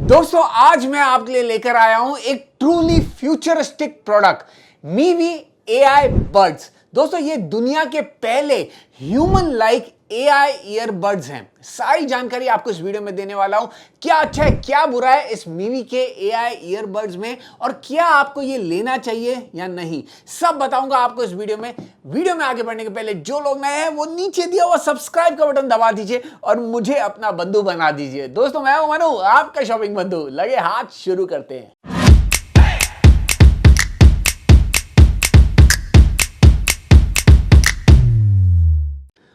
दोस्तों आज मैं आपके लिए लेकर आया हूं एक truly futuristic product Mivi AI buds. दोस्तों ये दुनिया के पहले ह्यूमन लाइक एआई ईयरबड्स हैं। सारी जानकारी आपको इस वीडियो में देने वाला हूं। क्या अच्छा है क्या बुरा है इस मीवी के एआई ईयरबड्स में और क्या आपको ये लेना चाहिए या नहीं, सब बताऊंगा आपको इस वीडियो में। वीडियो में आगे बढ़ने के पहले जो लोग नए हैं वो नीचे दिया हुआ सब्सक्राइब का बटन दबा दीजिए और मुझे अपना बंधु बना दीजिए। दोस्तों मैं हूं मनु, आपका शॉपिंग बंधु। लगे हाथ, शुरू करते हैं।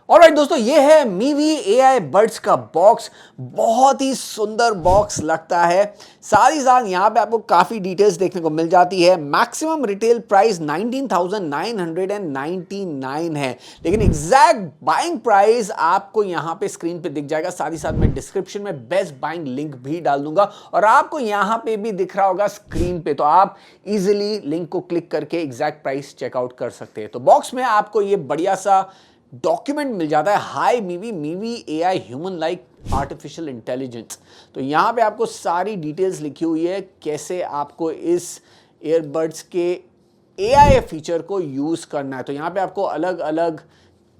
ऑलराइट दोस्तों, ये है मीवी एआई बड्स का बॉक्स। बहुत ही सुंदर बॉक्स लगता है। साथ ही साथ यहाँ पे आपको काफ़ी डिटेल्स देखने को मिल जाती है। मैक्सिमम रिटेल प्राइस 19,999 है, लेकिन एग्जैक्ट बाइंग प्राइस आपको यहाँ पे स्क्रीन पे दिख जाएगा। साथ ही साथ मैं डिस्क्रिप्शन में बेस्ट बाइंग लिंक भी डाल दूंगा और आपको यहाँ पे भी दिख रहा होगा स्क्रीन पे, तो आप इजिली लिंक को क्लिक करके एग्जैक्ट प्राइस चेकआउट कर सकते हैं। तो बॉक्स में आपको ये बढ़िया सा डॉक्यूमेंट मिल जाता है। High Mivi AI human like artificial intelligence. तो यहाँ पे आपको सारी डिटेल्स लिखी हुई है कैसे आपको इस ईयरबड्स के एआई फीचर को यूज़ करना है। तो यहाँ पे आपको अलग अलग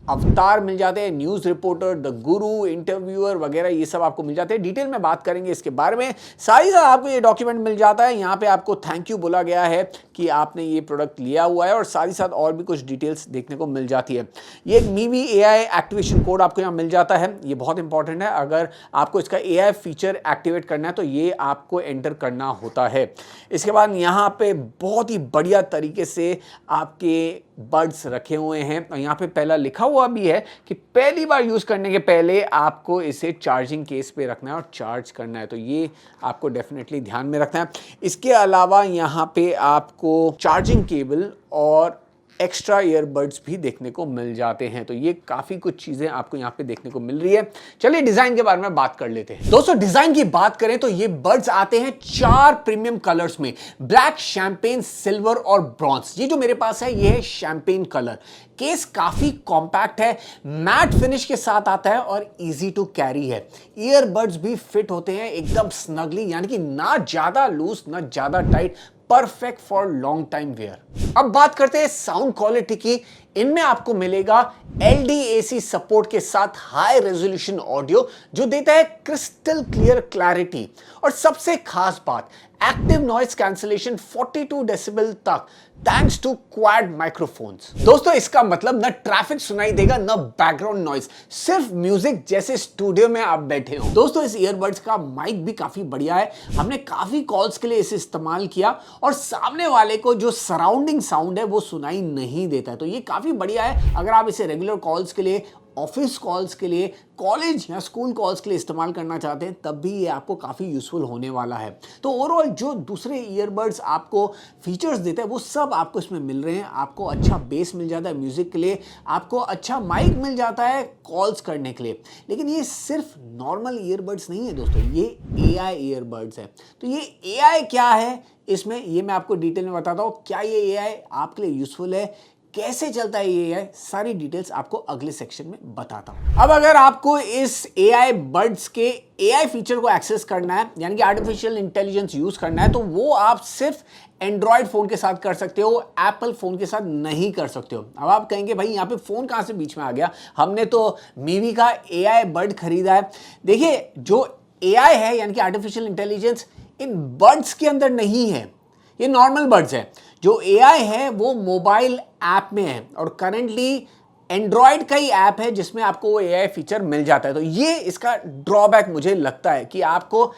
अवतार मिल जाते हैं, news reporter, the Guru, interviewer वगैरह, ये सब आपको मिल जाते हैं। डिटेल में बात करेंगे इसके बारे में। साथ ही साथ आपको ये डॉक्यूमेंट मिल जाता है। यहाँ पे आपको थैंक यू बोला गया है कि आपने ये प्रोडक्ट लिया हुआ है और साथ ही साथ और भी कुछ डिटेल्स देखने को मिल जाती है। ये एक मीवी एआई एक्टिवेशन कोड आपको यहाँ मिल जाता है। ये बहुत इंपॉर्टेंट है। अगर आपको इसका एआई फीचर एक्टिवेट करना है तो ये आपको एंटर करना होता है। इसके बाद यहाँ पे बहुत ही बढ़िया तरीके से आपके बड्स रखे हुए हैं और यहाँ पे पहला लिखा हुआ भी है कि पहली बार यूज करने के पहले आपको इसे चार्जिंग केस पे रखना है और चार्ज करना है। तो ये आपको डेफिनेटली ध्यान में रखना है। इसके अलावा यहाँ पे आपको चार्जिंग केबल और एक्स्ट्रा ईयरबड्स भी देखने को मिल जाते हैं। तो ये काफी कुछ चीजें आपको यहाँ पे देखने को मिल रही है। चलिए डिजाइन के बारे में बात कर लेते हैं। दोस्तों डिजाइन की बात करें तो ये बड्स आते हैं 4 प्रीमियम कलर्स में, ब्लैक, शैंपेन, सिल्वर और ब्रॉन्ज। ये जो मेरे पास है ये है शैंपेन कलर। केस काफी कॉम्पैक्ट है, मैट फिनिश के साथ आता है और इजी टू कैरी है। ईयरबड्स भी फिट होते हैं एकदम स्नगली, यानी कि ना ज्यादा लूज ना ज्यादा tight, perfect for long time wear. अब बात करते हैं साउंड क्वालिटी की। इनमें आपको मिलेगा LDAC सपोर्ट के साथ हाई रेजोल्यूशन ऑडियो जो देता है क्रिस्टल क्लियर क्लैरिटी, और सबसे खास बात एक्टिव नॉइस कैंसलेशन 42 डेसिबल तक थैंक्स टू क्वाड माइक्रोफोन्स। दोस्तों इसका मतलब न ट्रैफिक सुनाई देगा न बैकग्राउंड नॉइस, सिर्फ म्यूजिक जैसे स्टूडियो में आप बैठे हो। दोस्तों इस ईयरबड्स का माइक भी काफी बढ़िया है। हमने काफी कॉल्स के लिए इसे इस्तेमाल किया और सामने वाले को जो सराउंडिंग साउंड है वो सुनाई नहीं देता है। तो ये काफी बढ़िया है। अगर आप इसे रेगुलर कॉल्स के लिए, ऑफिस कॉल्स के लिए, कॉलेज या स्कूल कॉल्स के लिए इस्तेमाल करना चाहते हैं तब भी ये आपको काफ़ी यूजफुल होने वाला है। तो ओवरऑल जो दूसरे ईयरबड्स आपको फीचर्स देते हैं वो सब आपको इसमें मिल रहे हैं। आपको अच्छा बेस मिल जाता है म्यूजिक के लिए, आपको अच्छा माइक मिल जाता है कॉल्स करने के लिए। लेकिन ये सिर्फ नॉर्मल ईयरबड्स नहीं है दोस्तों, ये एआई ईयरबड्स है। तो ये एआई क्या है इसमें, ये मैं आपको डिटेल में बताता हूँ। क्या ये एआई आपके लिए यूजफुल है, कैसे चलता है ये एआई, सारी डिटेल्स आपको अगले सेक्शन में बताता हूं। अब अगर आपको इस एआई बड्स के एआई फीचर को एक्सेस करना है, यानी कि आर्टिफिशियल इंटेलिजेंस यूज करना है, तो वो आप सिर्फ एंड्रॉयड फोन के साथ कर सकते हो, एप्पल फोन के साथ नहीं कर सकते हो। अब आप कहेंगे भाई यहाँ पे फोन कहां से बीच में आ गया, हमने तो मीवी का एआई बड खरीदा है। देखिए जो एआई है यानी कि आर्टिफिशियल इंटेलिजेंस इन बड्स के अंदर नहीं है, ये नॉर्मल बड्स है। जो एआई है वो मोबाइल ऐप में है और करेंटली एंड्रॉयड का ही ऐप है जिसमें आपको वो एआई फीचर मिल जाता है। तो ये इसका ड्रॉबैक मुझे लगता है कि आपको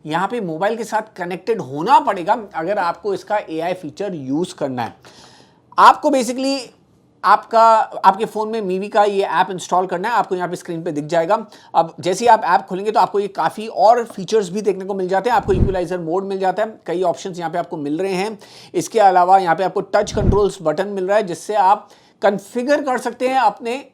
यहाँ पे मोबाइल के साथ कनेक्टेड होना पड़ेगा अगर आपको इसका एआई फीचर यूज करना है। आपको बेसिकली आपके फ़ोन में मीवी का ये ऐप इंस्टॉल करना है। आपको यहाँ पे स्क्रीन पे दिख जाएगा। अब जैसे ही आप ऐप खोलेंगे तो आपको ये काफ़ी और फीचर्स भी देखने को मिल जाते हैं। आपको इक्वलाइजर मोड मिल जाता है, कई ऑप्शंस यहाँ पे आपको मिल रहे हैं। इसके अलावा यहाँ पे आपको टच कंट्रोल्स बटन मिल रहा है जिससे आप कन्फिगर कर सकते हैं अपने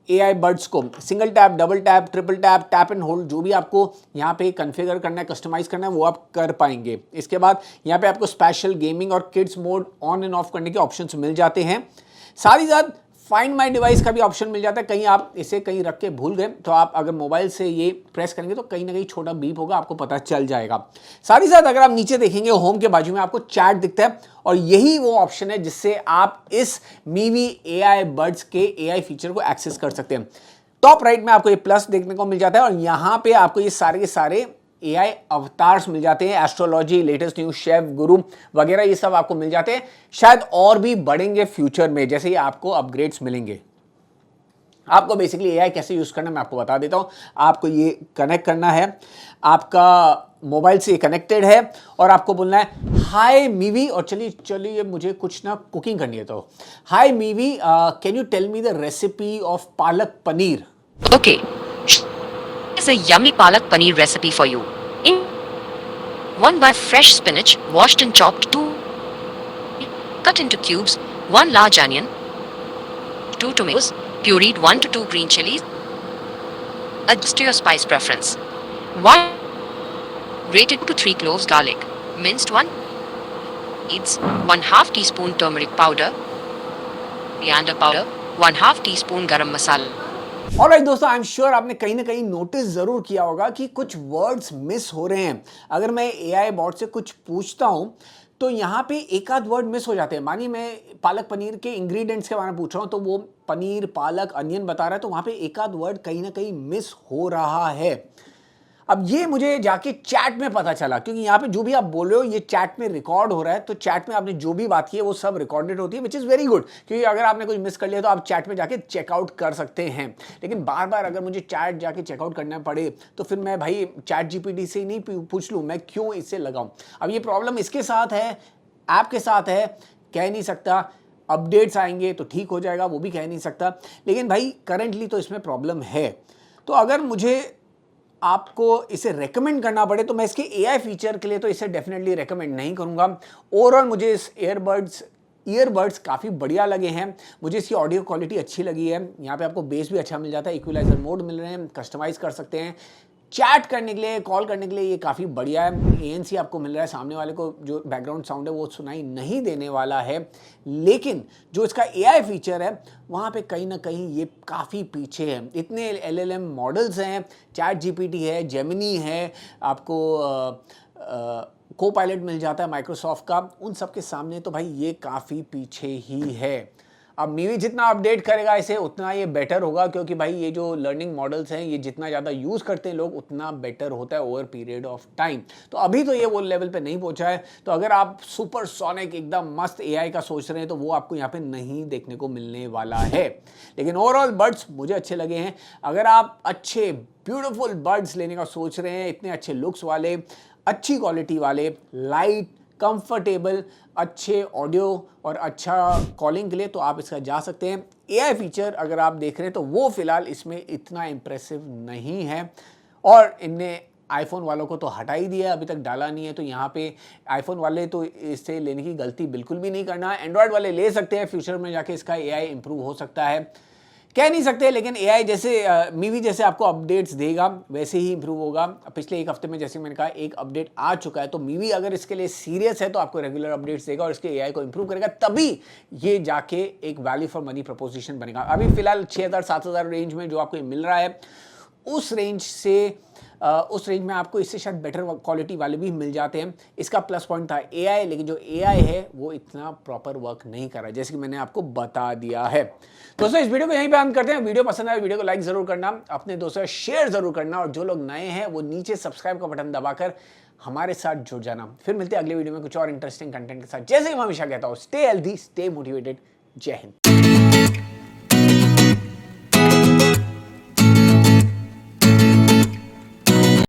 एआई बड्स को। Single tap, double tap, triple tap, tap and hold, जो भी आपको यहाँ पे कन्फिगर करना है, कस्टमाइज करना है, वो आप कर पाएंगे। इसके बाद यहाँ पे आपको स्पेशल गेमिंग और kids mode on end of करने के ऑप्शंस मिल जाते हैं। साथ ही साथ फाइंड माई डिवाइस का भी ऑप्शन मिल जाता है। कहीं आप इसे कहीं रख के भूल गए तो आप अगर मोबाइल से ये प्रेस करेंगे तो कहीं ना कहीं छोटा बीप होगा, आपको पता चल जाएगा। साथ ही साथ अगर आप नीचे देखेंगे होम के बाजू में आपको चैट दिखता है और यही वो ऑप्शन है जिससे आप इस मीवी एआई बड्स के एआई फीचर को एक्सेस कर सकते हैं। टॉप राइट में आपको ये प्लस देखने को मिल जाता है और यहां पे आपको ये सारे के सारे एआई अवतार्स मिल जाते हैं। एस्ट्रोलॉजी, लेटेस्ट न्यूज, शेफ, गुरु वगैरह ये सब आपको मिल जाते हैं। शायद और भी बढ़ेंगे फ्यूचर में जैसे ही आपको अपग्रेड्स मिलेंगे। आपको बेसिकली एआई कैसे यूज करना मैं आपको बता देता हूं। आपको ये कनेक्ट करना है, आपका मोबाइल से कनेक्टेड है और आपको बोलना है हाय मीवी, और चलिए मुझे कुछ ना कुकिंग करनी है। तो हाय मीवी, can you tell me the recipe of palak paneer. Okay, here's a yummy palak paneer recipe for you. In 1 bar fresh spinach, washed and chopped, 2 cut into cubes, 1 large onion, 2 tomatoes, pureed 1 to 2 green chilies. Adjust to your spice preference. 1 grated 2 to 3 cloves garlic, minced 1 seeds, 1/2 teaspoon turmeric powder, coriander powder, 1/2 teaspoon garam masala. Alright दोस्तों, I am sure आपने कहीं ना कहीं notice जरूर किया होगा कि कुछ वर्ड्स मिस हो रहे हैं। अगर मैं एआई बॉट से कुछ पूछता हूं तो यहाँ पे एक आध वर्ड मिस हो जाते हैं। मानिए मैं पालक पनीर के इंग्रेडिएंट्स के बारे में पूछ रहा हूँ तो वो पनीर, पालक, अनियन बता रहा है, तो वहां पे एक आध वर्ड कहीं ना कहीं मिस हो रहा है। अब ये मुझे जाके चैट में पता चला, क्योंकि यहाँ पे जो भी आप बोल रहे हो ये चैट में रिकॉर्ड हो रहा है। तो चैट में आपने जो भी बात की है वो सब रिकॉर्डेड होती है, विच इज़ वेरी गुड, क्योंकि अगर आपने कुछ मिस कर लिया तो आप चैट में जाके चेकआउट कर सकते हैं। लेकिन बार बार अगर मुझे चैट जाके चेकआउट करना पड़े तो फिर मैं भाई चैट जीपीटी से ही नहीं पूछ लूँ, मैं क्यों इससे लगाऊँ। अब ये प्रॉब्लम इसके साथ है, ऐप के साथ है, कह नहीं सकता। अपडेट्स आएंगे तो ठीक हो जाएगा, वो भी कह नहीं सकता। लेकिन भाई करंटली तो इसमें प्रॉब्लम है। तो अगर मुझे आपको इसे रेकमेंड करना पड़े तो मैं इसके एआई फीचर के लिए तो इसे डेफिनेटली रेकमेंड नहीं करूंगा। ओवरऑल मुझे इस ईयरबड्स काफ़ी बढ़िया लगे हैं। मुझे इसकी ऑडियो क्वालिटी अच्छी लगी है। यहाँ पे आपको बेस भी अच्छा मिल जाता है, इक्वलाइजर मोड मिल रहे हैं, कस्टमाइज़ कर सकते हैं। चैट करने के लिए, कॉल करने के लिए ये काफ़ी बढ़िया है। एएनसी आपको मिल रहा है, सामने वाले को जो बैकग्राउंड साउंड है वो सुनाई नहीं देने वाला है। लेकिन जो इसका एआई फीचर है वहाँ पे कहीं ना कहीं ये काफ़ी पीछे है। इतने एलएलएम मॉडल्स हैं, चैट जीपीटी है, जेमिनी है, आपको को पायलट मिल जाता है माइक्रोसॉफ्ट का, उन सब के सामने तो भाई ये काफ़ी पीछे ही है। अब मीवी जितना अपडेट करेगा इसे उतना ये बेटर होगा, क्योंकि भाई ये जो लर्निंग मॉडल्स हैं ये जितना ज़्यादा यूज़ करते हैं लोग उतना बेटर होता है ओवर पीरियड ऑफ टाइम। तो अभी तो ये वो लेवल पे नहीं पहुंचा है। तो अगर आप सुपर सोनिक एकदम मस्त एआई का सोच रहे हैं तो वो आपको यहाँ पे नहीं देखने को मिलने वाला है। लेकिन ओवरऑल बड्स मुझे अच्छे लगे हैं। अगर आप अच्छे ब्यूटीफुल बड्स लेने का सोच रहे हैं, इतने अच्छे लुक्स वाले, अच्छी क्वालिटी वाले, लाइट, कंफर्टेबल, अच्छे ऑडियो और अच्छा कॉलिंग के लिए, तो आप इसका जा सकते हैं। एआई फीचर अगर आप देख रहे हैं तो वो फिलहाल इसमें इतना इंप्रेसिव नहीं है और इनने आईफोन वालों को तो हटा ही दिया, अभी तक डाला नहीं है। तो यहाँ पे आईफोन वाले तो इससे लेने की गलती बिल्कुल भी नहीं करना। एंड्रॉयड वाले ले सकते हैं, फ्यूचर में जाके इसका एआई इंप्रूव हो सकता है, कह नहीं सकते। लेकिन एआई जैसे मीवी जैसे आपको अपडेट्स देगा वैसे ही इंप्रूव होगा। पिछले एक हफ्ते में जैसे मैंने कहा एक अपडेट आ चुका है, तो मीवी अगर इसके लिए सीरियस है तो आपको रेगुलर अपडेट्स देगा और इसके एआई को इंप्रूव करेगा, तभी ये जाके एक वैल्यू फॉर मनी प्रपोजिशन बनेगा। अभी फिलहाल 6,000-7,000 रेंज में जो आपको मिल रहा है उस रेंज में आपको इससे शायद बेटर क्वालिटी वाले भी मिल जाते हैं। इसका प्लस पॉइंट था एआई, लेकिन जो एआई है वो इतना प्रॉपर वर्क नहीं कर रहा है, जैसे कि मैंने आपको बता दिया है। दोस्तों इस वीडियो को यहीं पे अंत करते हैं। वीडियो पसंद आए वीडियो को लाइक जरूर करना, अपने दोस्तों शेयर जरूर करना, और जो लोग नए हैं वो नीचे सब्सक्राइब का बटन दबाकर हमारे साथ जुड़ जाना। फिर मिलते हैं अगले वीडियो में कुछ और इंटरेस्टिंग कंटेंट के साथ। जैसे कि मैं हमेशा कहता हूँ, स्टे हेल्दी, स्टे मोटिवेटेड। जय हिंद।